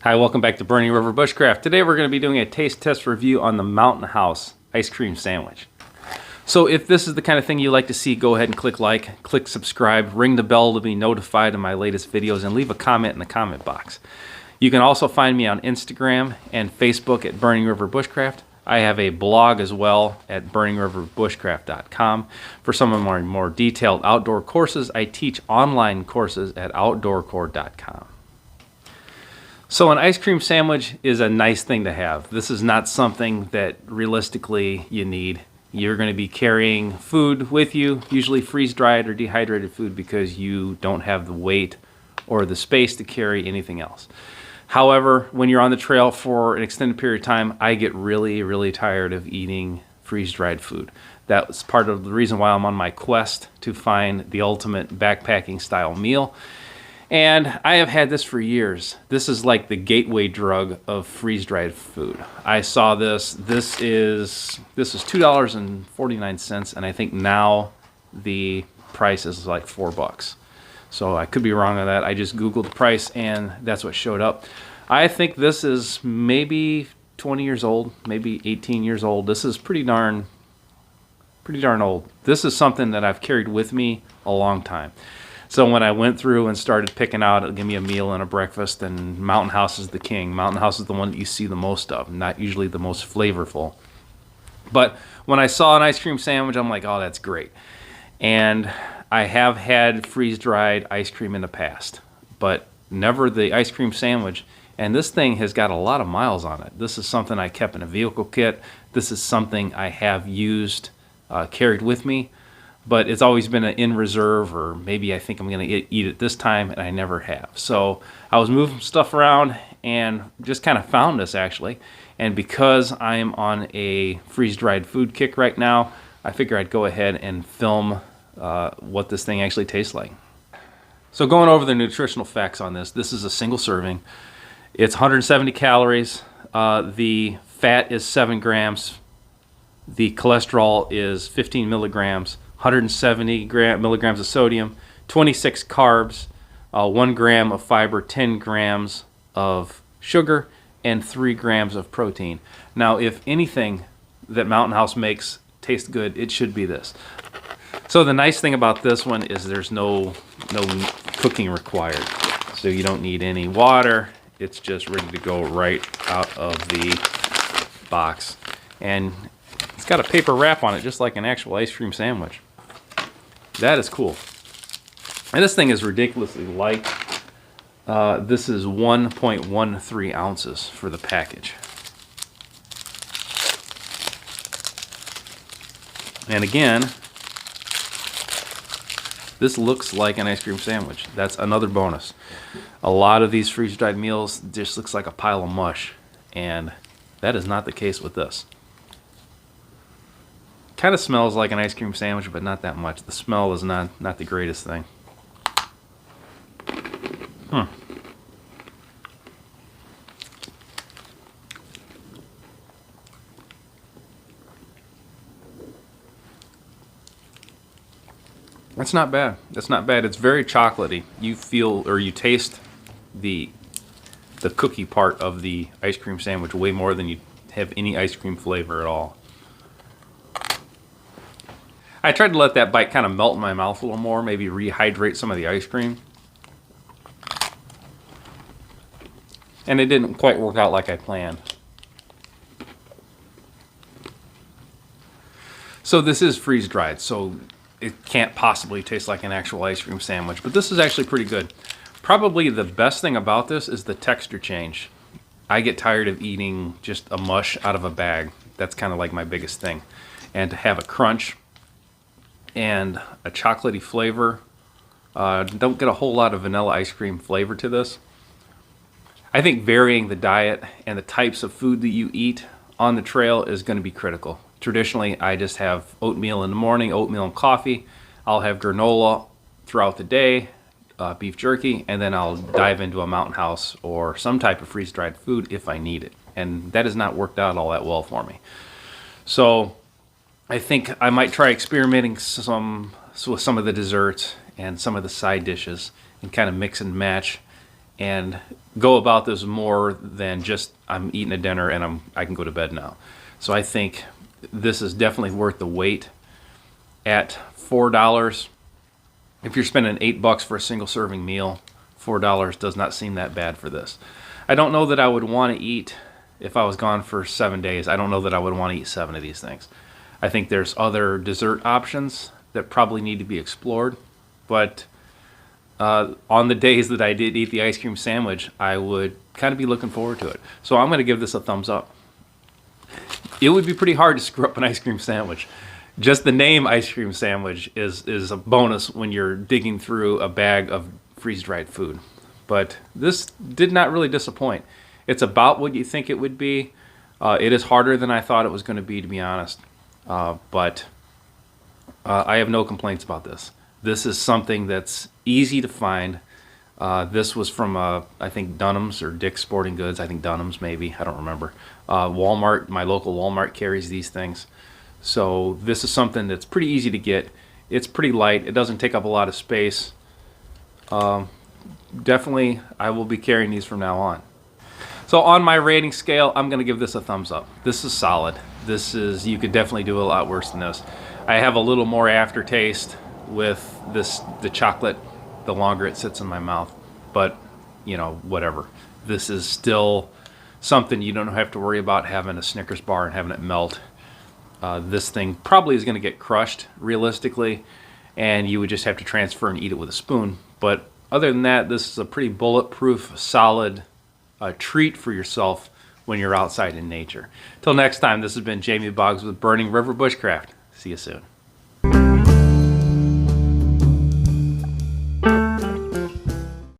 Hi, welcome back to Burning River Bushcraft. Today we're going to be doing a taste test review on the Mountain House ice cream sandwich. So if this is the kind of thing you like to see, go ahead and click like, click subscribe, ring the bell to be notified of my latest videos, and leave a comment in the comment box. You can also find me on Instagram and Facebook at Burning River Bushcraft. I have a blog as well at burningriverbushcraft.com. For some of my more detailed outdoor courses, I teach online courses at outdoorcore.com. So an ice cream sandwich is a nice thing to have. This is not something that realistically you need. You're going to be carrying food with you, usually freeze-dried or dehydrated food, because you don't have the weight or the space to carry anything else. However, when you're on the trail for an extended period of time, I get really tired of eating freeze-dried food. That's part of the reason why I'm on my quest to find the ultimate backpacking style meal. And I have had this for years. This is like the gateway drug of freeze-dried food. I saw this. This is $2.49, and I think now the price is like $4. So I could be wrong on that. I just Googled the price, and that's what showed up. I think this is maybe 20 years old, maybe 18 years old. This is pretty darn old. This is something that I've carried with me a long time. So when I went through and started picking out, give me a meal and a breakfast, and Mountain House is the king. Mountain House is the one that you see the most of, not usually the most flavorful. But when I saw an ice cream sandwich, I'm like, oh, that's great. And I have had freeze-dried ice cream in the past, but never the ice cream sandwich. And this thing has got a lot of miles on it. This is something I kept in a vehicle kit. This is something I have used, carried with me. But it's always been an in reserve, or maybe I think I'm going to eat it this time, and I never have. So I was moving stuff around and just kind of found this, actually. And because I'm on a freeze-dried food kick right now, I figure I'd go ahead and film what this thing actually tastes like. So going over the nutritional facts on this, this is a single serving. It's 170 calories. The fat is 7 grams. The cholesterol is 15 milligrams. 170 milligrams of sodium, 26 carbs, 1 gram of fiber, 10 grams of sugar, and 3 grams of protein. Now, if anything that Mountain House makes taste good, it should be this. So the nice thing about this one is there's no cooking required. So you don't need any water. It's just ready to go right out of the box. And it's got a paper wrap on it, just like an actual ice cream sandwich. That is cool. And this thing is ridiculously light. This is 1.13 ounces for the package. And again, this looks like an ice cream sandwich. That's another bonus. A lot of these freeze-dried meals just looks like a pile of mush, and that is not the case with this. Kind of smells like an ice cream sandwich, but not that much. The smell is not the greatest thing. That's not bad. That's not bad. It's very chocolatey. You feel, or you taste the cookie part of the ice cream sandwich way more than you have any ice cream flavor at all. I tried to let that bite kind of melt in my mouth a little more, maybe rehydrate some of the ice cream. And it didn't quite work out like I planned. So this is freeze-dried, so it can't possibly taste like an actual ice cream sandwich, but this is actually pretty good. Probably the best thing about this is the texture change. I get tired of eating just a mush out of a bag. That's kind of like my biggest thing. And to have a crunch and a chocolatey flavor. Don't get a whole lot of vanilla ice cream flavor to this. I think varying the diet and the types of food that you eat on the trail is going to be critical. Traditionally, I just have oatmeal in the morning, oatmeal and coffee. I'll have granola throughout the day, beef jerky, and then I'll dive into a Mountain House or some type of freeze-dried food if I need it. And that has not worked out all that well for me. So I think I might try experimenting with some of the desserts and some of the side dishes and kind of mix and match and go about this more than just I'm eating a dinner and I can go to bed now. So I think this is definitely worth the wait. At $4, if you're spending $8 for a single serving meal, $4 does not seem that bad for this. I don't know that I would want to eat, if I was gone for 7 days, I don't know that I would want to eat 7 of these things. I think there's other dessert options that probably need to be explored, but on the days that I did eat the ice cream sandwich, I would kind of be looking forward to it. So I'm going to give this a thumbs up. It would be pretty hard to screw up an ice cream sandwich. Just the name ice cream sandwich is a bonus when you're digging through a bag of freeze-dried food. But this did not really disappoint. It's about what you think it would be. It is harder than I thought it was going to be honest. But I have no complaints about this. This is something that's easy to find. This was from, I think, Dunham's or Dick's Sporting Goods. I think Dunham's maybe. I don't remember. Walmart, my local Walmart carries these things. So this is something that's pretty easy to get. It's pretty light. It doesn't take up a lot of space. Definitely, I will be carrying these from now on. So on my rating scale, I'm going to give this a thumbs up. This is solid. You could definitely do a lot worse than this. I have a little more aftertaste with the chocolate the longer it sits in my mouth, but whatever. This is still something you don't have to worry about having a Snickers bar and having it melt. This thing probably is going to get crushed realistically, and you would just have to transfer and eat it with a spoon. But other than that, this is a pretty bulletproof, solid treat for yourself when you're outside in nature. Till next time, this has been Jamie Boggs with Burning River Bushcraft. See you soon.